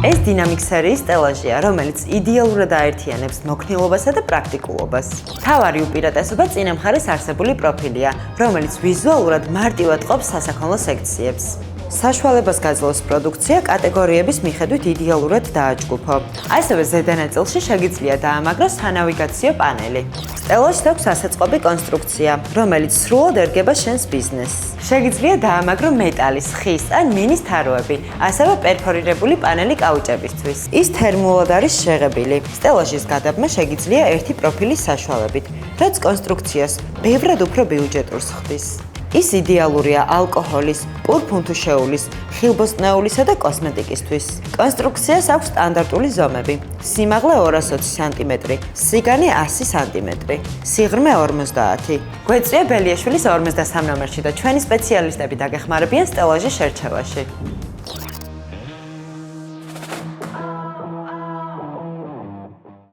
ეს დინამიკ სერიის სტელაჟია, რომელიც იდეალურად აერთიანებს მოქნილობასა და პრაქტიკულობას. მთავარი უპირატესობა წინამხარეს არსებული პროფილია, რომელიც ვიზუალურად მარტივად ყოფს სასაქონლო სექციებს. საშუალებას გაძლევს პროდუქცია კატეგორიების მიხედვით იდეალურად დააჯგუფო. ასევე ზედა ნაწილში შეგიძლია დაამაგროს სანავიგაციო პანელი. სტელაჟს აქვს ასაწყობი კონსტრუქცია, რომელიც სრულად ერგება შენს ბიზნესს. შეგიძლია დაამაგრო მეტალის, ხის ან მინის თაროები, ასევე პერფორირებული პანელი კაუჭებისთვის. ის თერმულად არის შეღებილი. სტელაჟის გადაბმა შეგიძლია ერთი პროფილის საშუალებით, რაც კონსტრუქციას ბევრად უფრო ბიუჯეტურს ხდის. ის იდეალურია ალკოჰოლის, პურფუნთუშეულის, ხილბოსტნეულისა და კოსმეტიკისთვის. კონსტრუქციას აქვს სტანდარტული ზომები: სიმაღლე 220 სანტიმეტრი, სიგანი 100 სანტიმეტრი, სიღრმე 50. გვეწია ბელიაშვილის 53 ნომერში და ჩვენი სპეციალისტები დაგეხმარებიან სტელაჟის შერჩევაში.